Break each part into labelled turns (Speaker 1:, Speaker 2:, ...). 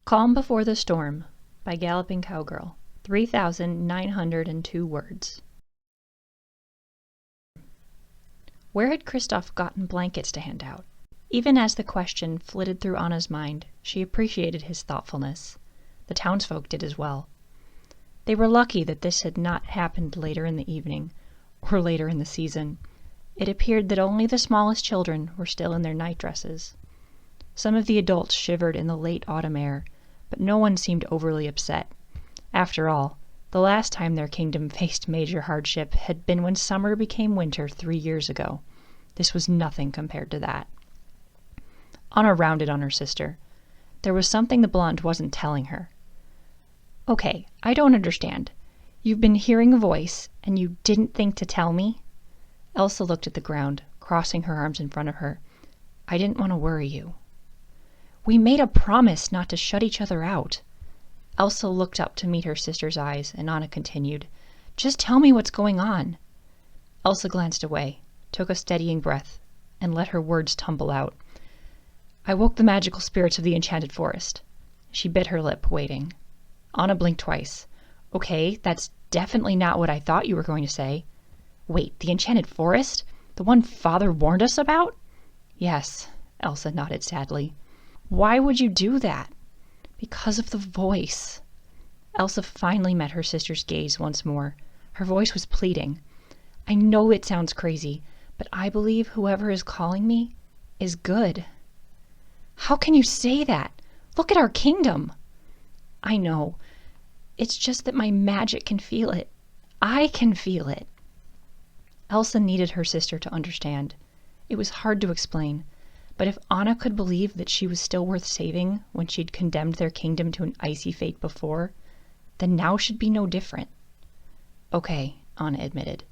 Speaker 1: Calm Before the Storm by Galloping Cowgirl. 3,902 words. Where had Kristoff gotten blankets to hand out? Even as the question flitted through Anna's mind, she appreciated his thoughtfulness. The townsfolk did as well. They were lucky that this had not happened later in the evening, or later in the season. It appeared that only the smallest children were still in their night dresses. Some of the adults shivered in the late autumn air, but no one seemed overly upset. After all, the last time their kingdom faced major hardship had been when summer became winter 3 years ago. This was nothing compared to that. Anna rounded on her sister. There was something the blonde wasn't telling her. Okay, I don't understand. You've been hearing a voice, and you didn't think to tell me? Elsa looked at the ground, crossing her arms in front of her. I didn't want to worry you. We made a promise not to shut each other out. Elsa looked up to meet her sister's eyes, and Anna continued, Just tell me what's going on. Elsa glanced away, took a steadying breath, and let her words tumble out. I woke the magical spirits of the enchanted forest. She bit her lip, waiting. Anna blinked twice. Okay, that's definitely not what I thought you were going to say. Wait, the enchanted forest? The one Father warned us about? Yes, Elsa nodded sadly. Why would you do that? Because of the voice. Elsa finally met her sister's gaze once more. Her voice was pleading. I know it sounds crazy, but I believe whoever is calling me is good. How can you say that? Look at our kingdom. I know. It's just that my magic can feel it. I can feel it. Elsa needed her sister to understand. It was hard to explain. But if Anna could believe that she was still worth saving when she'd condemned their kingdom to an icy fate before, then now should be no different. Okay, Anna admitted.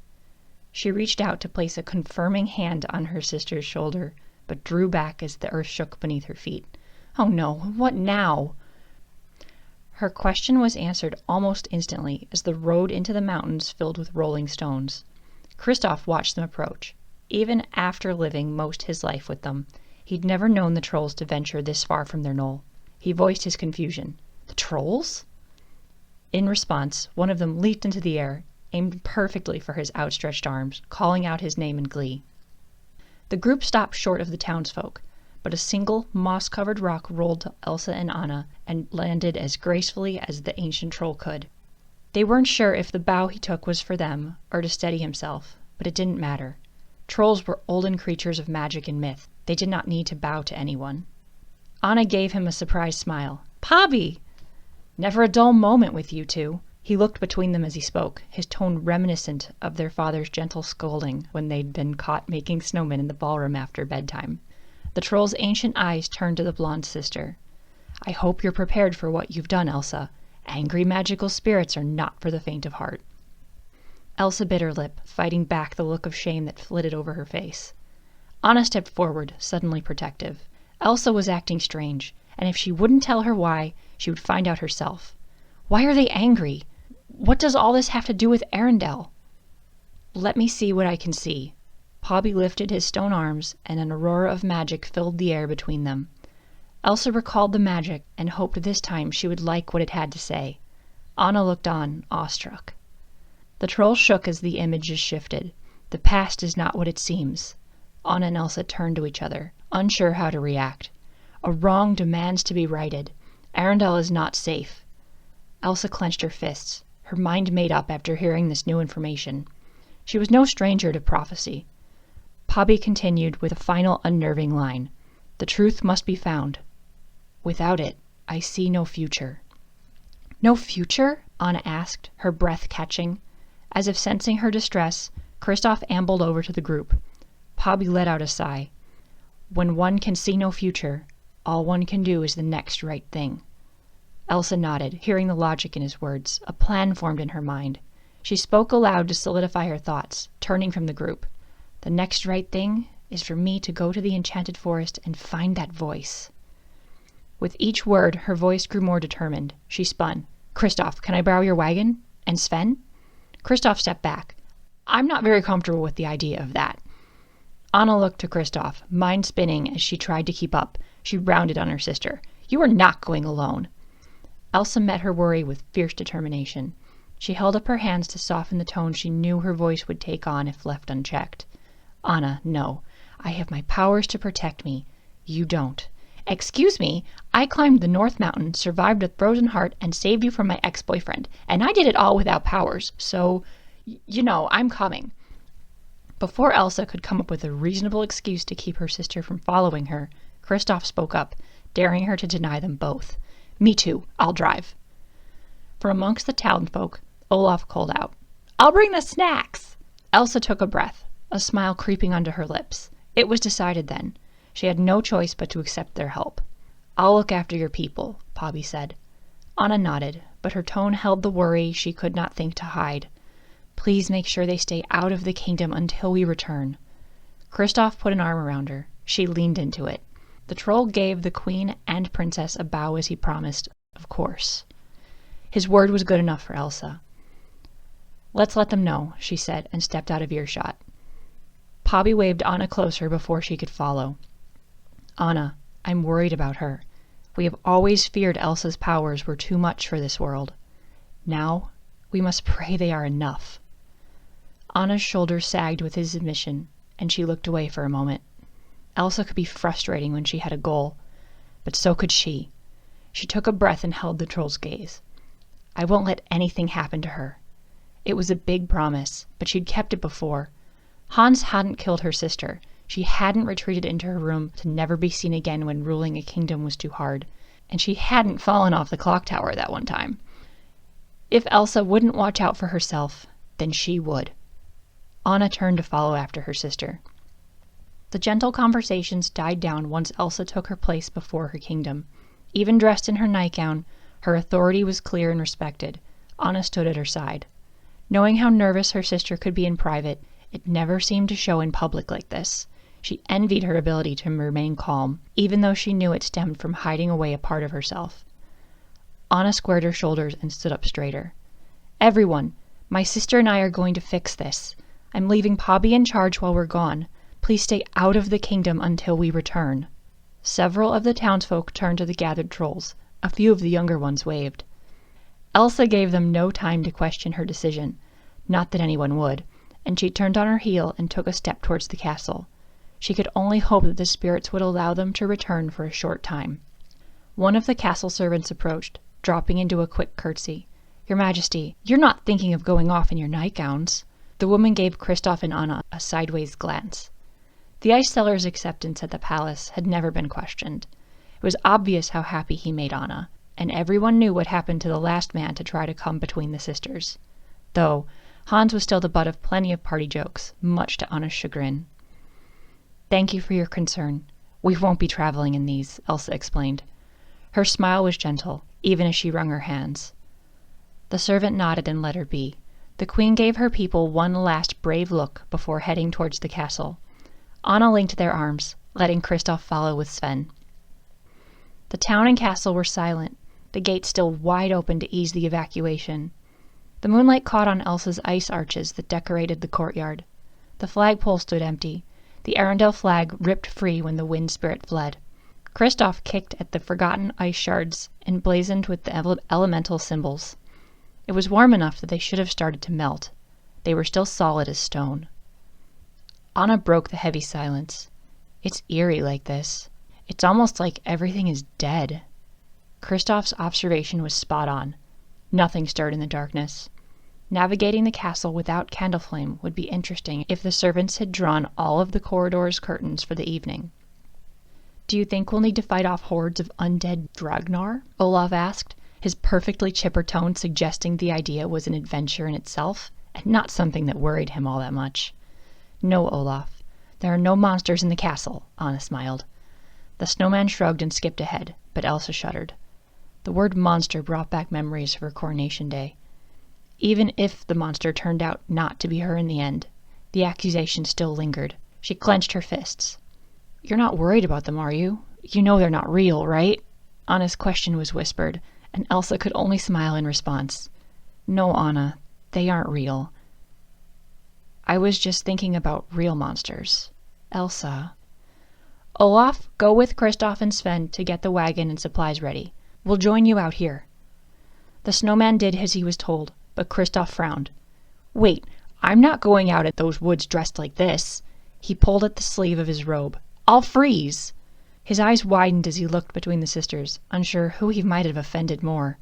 Speaker 1: She reached out to place a confirming hand on her sister's shoulder, but drew back as the earth shook beneath her feet. Oh no, what now? Her question was answered almost instantly as the road into the mountains filled with rolling stones. Kristoff watched them approach. Even after living most his life with them, he'd never known the trolls to venture this far from their knoll. He voiced his confusion. The trolls? In response, one of them leaped into the air, aimed perfectly for his outstretched arms, calling out his name in glee. The group stopped short of the townsfolk, but a single moss-covered rock rolled to Elsa and Anna and landed as gracefully as the ancient troll could. They weren't sure if the bow he took was for them or to steady himself, but it didn't matter. Trolls were olden creatures of magic and myth. They did not need to bow to anyone. Anna gave him a surprised smile. Pobby! Never a dull moment with you two. He looked between them as he spoke, his tone reminiscent of their father's gentle scolding when they'd been caught making snowmen in the ballroom after bedtime. The troll's ancient eyes turned to the blonde sister. I hope you're prepared for what you've done, Elsa. Angry magical spirits are not for the faint of heart. Elsa bit her lip, fighting back the look of shame that flitted over her face. Anna stepped forward, suddenly protective. Elsa was acting strange, and if she wouldn't tell her why, she would find out herself. Why are they angry? What does all this have to do with Arendelle? Let me see what I can see. Pobby lifted his stone arms, and an aurora of magic filled the air between them. Elsa recalled the magic and hoped this time she would like what it had to say. Anna looked on, awestruck. The troll shook as the images shifted. The past is not what it seems. Anna and Elsa turned to each other, unsure how to react. A wrong demands to be righted. Arendelle is not safe. Elsa clenched her fists, her mind made up after hearing this new information. She was no stranger to prophecy. Pobby continued with a final unnerving line. The truth must be found. Without it, I see no future. No future? Anna asked, her breath catching. As if sensing her distress, Kristoff ambled over to the group. Pobby let out a sigh. When one can see no future, all one can do is the next right thing. Elsa nodded, hearing the logic in his words. A plan formed in her mind. She spoke aloud to solidify her thoughts, turning from the group. The next right thing is for me to go to the enchanted forest and find that voice. With each word, her voice grew more determined. She spun. Kristoff, can I borrow your wagon? And Sven? Kristoff stepped back. I'm not very comfortable with the idea of that. Anna looked to Kristoff, mind spinning as she tried to keep up. She rounded on her sister. You are not going alone. Elsa met her worry with fierce determination. She held up her hands to soften the tone she knew her voice would take on if left unchecked. Anna, no. I have my powers to protect me. You don't. Excuse me, I climbed the North Mountain, survived a frozen heart, and saved you from my ex-boyfriend. And I did it all without powers, so, I'm coming. Before Elsa could come up with a reasonable excuse to keep her sister from following her, Kristoff spoke up, daring her to deny them both. Me too, I'll drive. From amongst the townsfolk, Olaf called out, I'll bring the snacks! Elsa took a breath, a smile creeping onto her lips. It was decided then. She had no choice but to accept their help. I'll look after your people, Pobby said. Anna nodded, but her tone held the worry she could not think to hide. Please make sure they stay out of the kingdom until we return. Kristoff put an arm around her. She leaned into it. The troll gave the queen and princess a bow as he promised, of course. His word was good enough for Elsa. Let's let them know, she said, and stepped out of earshot. Pobby waved Anna closer before she could follow. Anna, I'm worried about her. We have always feared Elsa's powers were too much for this world. Now, we must pray they are enough. Anna's shoulders sagged with his admission, and she looked away for a moment. Elsa could be frustrating when she had a goal, but so could she. She took a breath and held the troll's gaze. I won't let anything happen to her. It was a big promise, but she'd kept it before. Hans hadn't killed her sister. She hadn't retreated into her room to never be seen again when ruling a kingdom was too hard. And she hadn't fallen off the clock tower that one time. If Elsa wouldn't watch out for herself, then she would. Anna turned to follow after her sister. The gentle conversations died down once Elsa took her place before her kingdom. Even dressed in her nightgown, her authority was clear and respected. Anna stood at her side. Knowing how nervous her sister could be in private, it never seemed to show in public like this. She envied her ability to remain calm, even though she knew it stemmed from hiding away a part of herself. Anna squared her shoulders and stood up straighter. Everyone, my sister and I are going to fix this. I'm leaving Pobby in charge while we're gone. Please stay out of the kingdom until we return. Several of the townsfolk turned to the gathered trolls. A few of the younger ones waved. Elsa gave them no time to question her decision. Not that anyone would. And she turned on her heel and took a step towards the castle. She could only hope that the spirits would allow them to return for a short time. One of the castle servants approached, dropping into a quick curtsy. Your Majesty, you're not thinking of going off in your nightgowns. The woman gave Kristoff and Anna a sideways glance. The ice seller's acceptance at the palace had never been questioned. It was obvious how happy he made Anna, and everyone knew what happened to the last man to try to come between the sisters. Though, Hans was still the butt of plenty of party jokes, much to Anna's chagrin. Thank you for your concern. We won't be traveling in these, Elsa explained. Her smile was gentle, even as she wrung her hands. The servant nodded and let her be. The queen gave her people one last brave look before heading towards the castle. Anna linked their arms, letting Kristoff follow with Sven. The town and castle were silent, the gates still wide open to ease the evacuation. The moonlight caught on Elsa's ice arches that decorated the courtyard. The flagpole stood empty, the Arendelle flag ripped free when the wind spirit fled. Kristoff kicked at the forgotten ice shards emblazoned with the elemental symbols. It was warm enough that they should have started to melt. They were still solid as stone. Anna broke the heavy silence. It's eerie like this. It's almost like everything is dead. Kristoff's observation was spot on. Nothing stirred in the darkness. Navigating the castle without candle flame would be interesting if the servants had drawn all of the corridor's curtains for the evening. Do you think we'll need to fight off hordes of undead Dragnar? Olaf asked, his perfectly chipper tone suggesting the idea was an adventure in itself, and not something that worried him all that much. No, Olaf. There are no monsters in the castle, Anna smiled. The snowman shrugged and skipped ahead, but Elsa shuddered. The word monster brought back memories of her coronation day. Even if the monster turned out not to be her in the end, the accusation still lingered. She clenched her fists. You're not worried about them, are you? You know they're not real, right? Anna's question was whispered, and Elsa could only smile in response. No, Anna, they aren't real. I was just thinking about real monsters. Elsa. Olaf, go with Kristoff and Sven to get the wagon and supplies ready. We'll join you out here. The snowman did as he was told, but Kristoff frowned. "Wait, I'm not going out at those woods dressed like this." He pulled at the sleeve of his robe. "I'll freeze!" His eyes widened as he looked between the sisters, unsure who he might have offended more.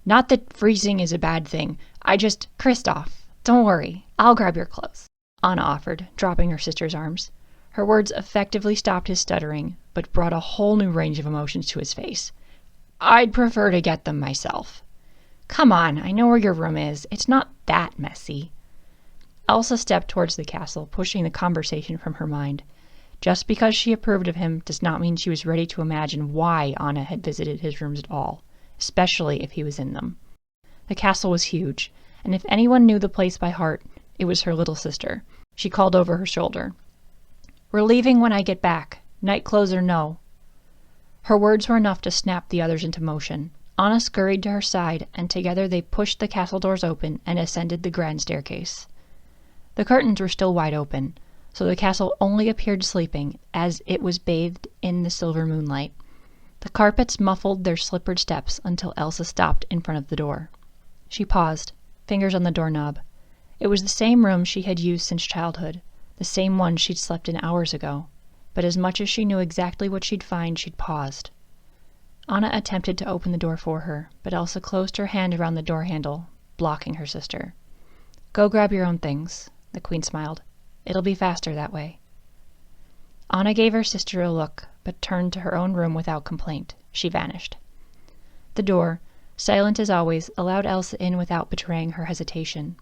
Speaker 1: "Not that freezing is a bad thing. Kristoff, don't worry. I'll grab your clothes," Anna offered, dropping her sister's arms. Her words effectively stopped his stuttering, but brought a whole new range of emotions to his face. "I'd prefer to get them myself." "Come on, I know where your room is. It's not that messy." Elsa stepped towards the castle, pushing the conversation from her mind. Just because she approved of him does not mean she was ready to imagine why Anna had visited his rooms at all, especially if he was in them. The castle was huge, and if anyone knew the place by heart, it was her little sister. She called over her shoulder. "We're leaving when I get back. Night clothes or no." Her words were enough to snap the others into motion. Anna scurried to her side, and together they pushed the castle doors open and ascended the grand staircase. The curtains were still wide open, so the castle only appeared sleeping, as it was bathed in the silver moonlight. The carpets muffled their slippered steps until Elsa stopped in front of the door. She paused, fingers on the doorknob. It was the same room she had used since childhood, the same one she'd slept in hours ago. But as much as she knew exactly what she'd find, she'd paused. Anna attempted to open the door for her, but Elsa closed her hand around the door handle, blocking her sister. "Go grab your own things," the Queen smiled. "It'll be faster that way." Anna gave her sister a look, but turned to her own room without complaint. She vanished. The door, silent as always, allowed Elsa in without betraying her hesitation.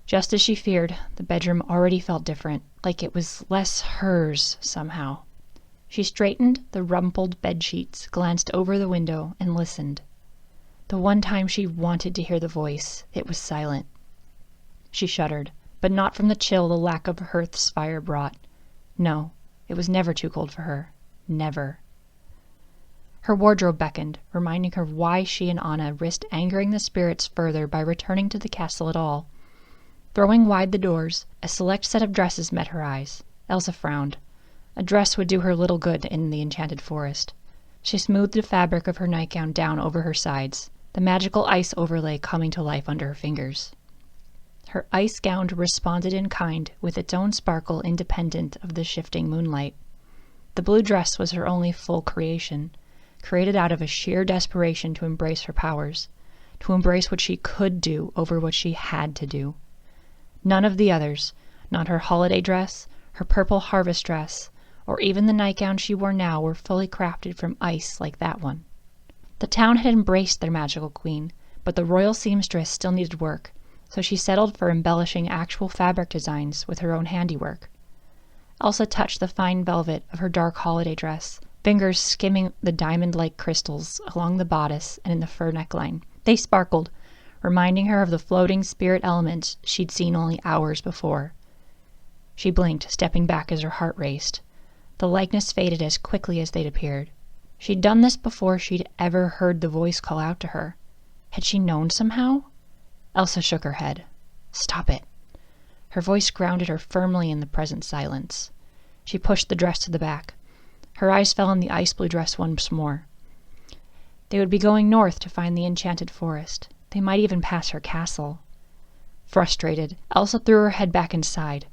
Speaker 1: Just as she feared, the bedroom already felt different, like it was less hers somehow. She straightened the rumpled bedsheets, glanced over the window, and listened. The one time she wanted to hear the voice, it was silent. She shuddered, but not from the chill the lack of a hearth's fire brought. No, it was never too cold for her. Never. Her wardrobe beckoned, reminding her why she and Anna risked angering the spirits further by returning to the castle at all. Throwing wide the doors, a select set of dresses met her eyes. Elsa frowned. A dress would do her little good in the enchanted forest. She smoothed the fabric of her nightgown down over her sides, the magical ice overlay coming to life under her fingers. Her ice gown responded in kind, with its own sparkle independent of the shifting moonlight. The blue dress was her only full creation, created out of a sheer desperation to embrace her powers, to embrace what she could do over what she had to do. None of the others, not her holiday dress, her purple harvest dress, or even the nightgown she wore now, were fully crafted from ice like that one. The town had embraced their magical queen, but the royal seamstress still needed work, so she settled for embellishing actual fabric designs with her own handiwork. Elsa touched the fine velvet of her dark holiday dress, fingers skimming the diamond-like crystals along the bodice and in the fur neckline. They sparkled, reminding her of the floating spirit elements she'd seen only hours before. She blinked, stepping back as her heart raced. The likeness faded as quickly as they'd appeared. She'd done this before she'd ever heard the voice call out to her. Had she known somehow? Elsa shook her head. "Stop it." Her voice grounded her firmly in the present silence. She pushed the dress to the back. Her eyes fell on the ice blue dress once more. They would be going north to find the enchanted forest. They might even pass her castle. Frustrated, Elsa threw her head back inside.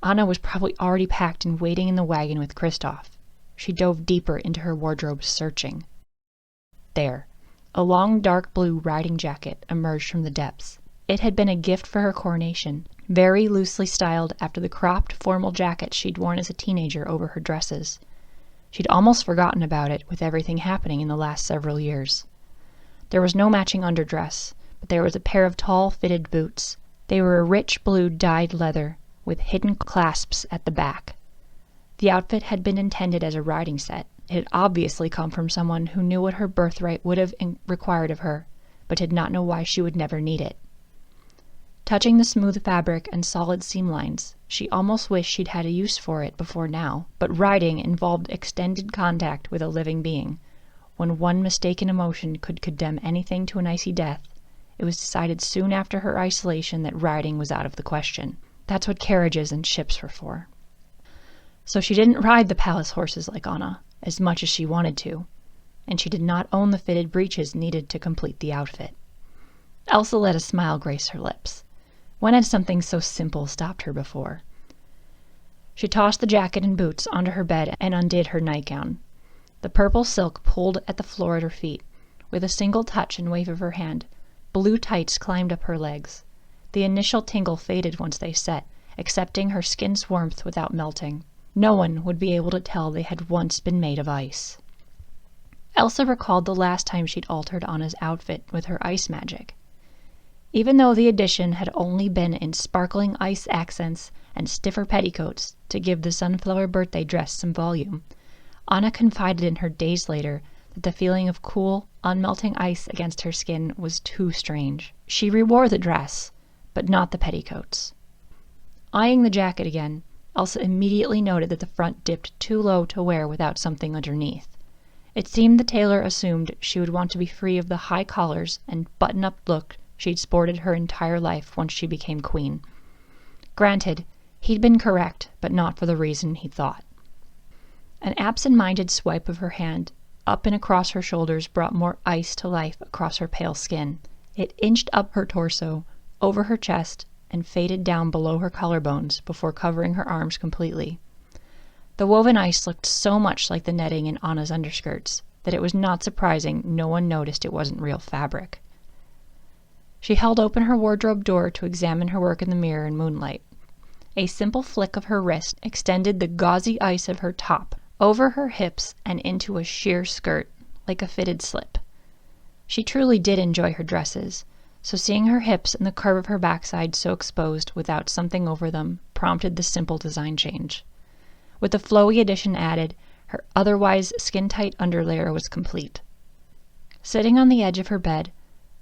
Speaker 1: Anna was probably already packed and waiting in the wagon with Kristoff. She dove deeper into her wardrobe, searching. There, a long dark blue riding jacket emerged from the depths. It had been a gift for her coronation, very loosely styled after the cropped formal jacket she'd worn as a teenager over her dresses. She'd almost forgotten about it with everything happening in the last several years. There was no matching underdress, but there was a pair of tall, fitted boots. They were a rich blue dyed leather, with hidden clasps at the back. The outfit had been intended as a riding set. It had obviously come from someone who knew what her birthright would have required of her, but did not know why she would never need it. Touching the smooth fabric and solid seam lines, she almost wished she'd had a use for it before now, but riding involved extended contact with a living being. When one mistaken emotion could condemn anything to an icy death, it was decided soon after her isolation that riding was out of the question. That's what carriages and ships were for. So she didn't ride the palace horses like Anna, as much as she wanted to, and she did not own the fitted breeches needed to complete the outfit. Elsa let a smile grace her lips. When had something so simple stopped her before? She tossed the jacket and boots onto her bed and undid her nightgown. The purple silk pulled at the floor at her feet. With a single touch and wave of her hand, blue tights climbed up her legs. The initial tingle faded once they set, accepting her skin's warmth without melting. No one would be able to tell they had once been made of ice. Elsa recalled the last time she'd altered Anna's outfit with her ice magic. Even though the addition had only been in sparkling ice accents and stiffer petticoats to give the sunflower birthday dress some volume, Anna confided in her days later that the feeling of cool, unmelting ice against her skin was too strange. She rewore the dress, but not the petticoats. Eyeing the jacket again, Elsa immediately noted that the front dipped too low to wear without something underneath. It seemed the tailor assumed she would want to be free of the high collars and button-up look she'd sported her entire life once she became queen. Granted, he'd been correct, but not for the reason he thought. An absent-minded swipe of her hand up and across her shoulders brought more ice to life across her pale skin. It inched up her torso, over her chest, and faded down below her collarbones before covering her arms completely. The woven ice looked so much like the netting in Anna's underskirts that it was not surprising no one noticed it wasn't real fabric. She held open her wardrobe door to examine her work in the mirror in moonlight. A simple flick of her wrist extended the gauzy ice of her top over her hips and into a sheer skirt, like a fitted slip. She truly did enjoy her dresses, so seeing her hips and the curve of her backside so exposed without something over them prompted the simple design change. With the flowy addition added, her otherwise skin-tight underlayer was complete. Sitting on the edge of her bed,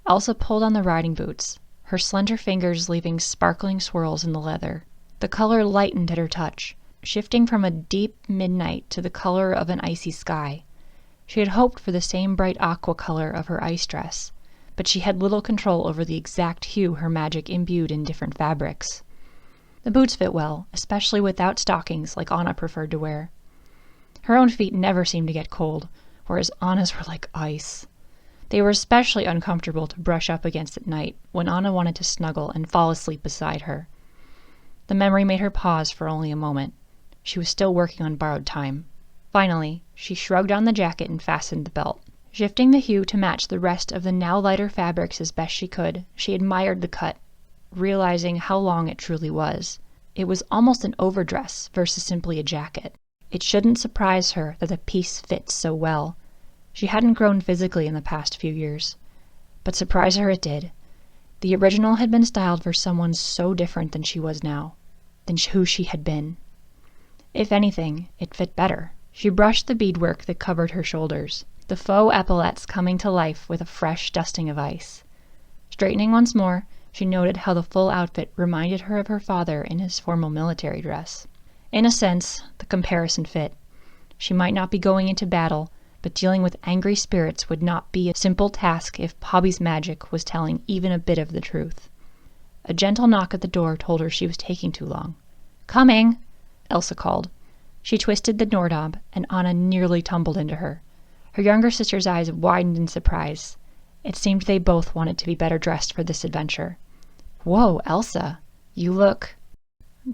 Speaker 1: Elsa pulled on the riding boots, her slender fingers leaving sparkling swirls in the leather. The color lightened at her touch, shifting from a deep midnight to the color of an icy sky. She had hoped for the same bright aqua color of her ice dress, but she had little control over the exact hue her magic imbued in different fabrics. The boots fit well, especially without stockings like Anna preferred to wear. Her own feet never seemed to get cold, whereas Anna's were like ice. They were especially uncomfortable to brush up against at night when Anna wanted to snuggle and fall asleep beside her. The memory made her pause for only a moment. She was still working on borrowed time. Finally, she shrugged on the jacket and fastened the belt. Shifting the hue to match the rest of the now lighter fabrics as best she could, she admired the cut, realizing how long it truly was. It was almost an overdress versus simply a jacket. It shouldn't surprise her that the piece fits so well. She hadn't grown physically in the past few years, but surprise her it did. The original had been styled for someone so different than she was now, than who she had been. If anything, it fit better. She brushed the beadwork that covered her shoulders, the faux epaulettes coming to life with a fresh dusting of ice. Straightening once more, she noted how the full outfit reminded her of her father in his formal military dress. In a sense, the comparison fit. She might not be going into battle, but dealing with angry spirits would not be a simple task if Pobby's magic was telling even a bit of the truth. A gentle knock at the door told her she was taking too long. "Coming!" Elsa called. She twisted the doorknob, and Anna nearly tumbled into her. Her younger sister's eyes widened in surprise. It seemed they both wanted to be better dressed for this adventure. "Whoa, Elsa! You look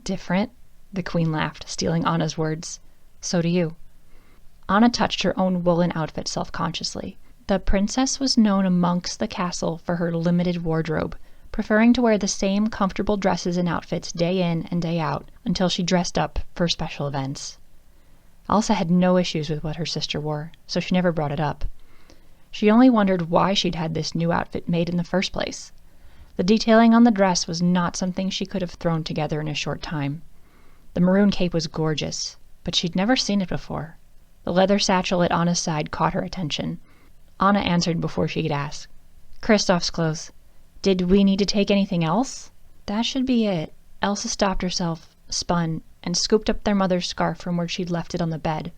Speaker 1: different," the queen laughed, stealing Anna's words. "So do you." Anna touched her own woolen outfit self-consciously. The princess was known amongst the castle for her limited wardrobe, preferring to wear the same comfortable dresses and outfits day in and day out until she dressed up for special events. Elsa had no issues with what her sister wore, so she never brought it up. She only wondered why she'd had this new outfit made in the first place. The detailing on the dress was not something she could have thrown together in a short time. The maroon cape was gorgeous, but she'd never seen it before. The leather satchel at Anna's side caught her attention. Anna answered before she could ask. "Kristoff's clothes. Did we need to take anything else?" "That should be it." Elsa stopped herself, spun, and scooped up their mother's scarf from where she'd left it on the bed.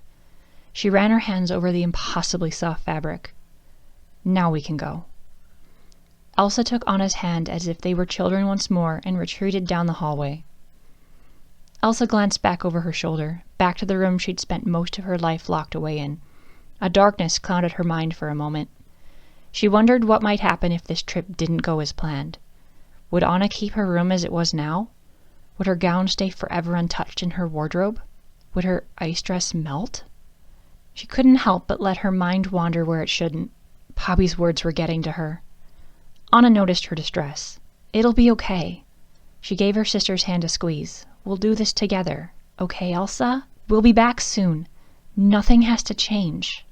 Speaker 1: She ran her hands over the impossibly soft fabric. "Now we can go." Elsa took Anna's hand as if they were children once more and retreated down the hallway. Elsa glanced back over her shoulder, back to the room she'd spent most of her life locked away in. A darkness clouded her mind for a moment. She wondered what might happen if this trip didn't go as planned. Would Anna keep her room as it was now? Would her gown stay forever untouched in her wardrobe? Would her ice dress melt? She couldn't help but let her mind wander where it shouldn't. Poppy's words were getting to her. Anna noticed her distress. It'll be okay. She gave her sister's hand a squeeze. We'll do this together. Okay, Elsa? We'll be back soon. Nothing has to change.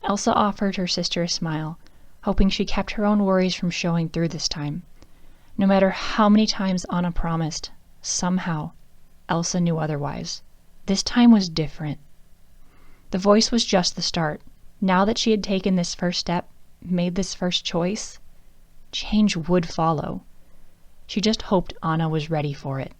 Speaker 1: Elsa offered her sister a smile, hoping she kept her own worries from showing through this time. No matter how many times Anna promised, somehow, Elsa knew otherwise. This time was different. The voice was just the start. Now that she had taken this first step, made this first choice, change would follow. She just hoped Anna was ready for it.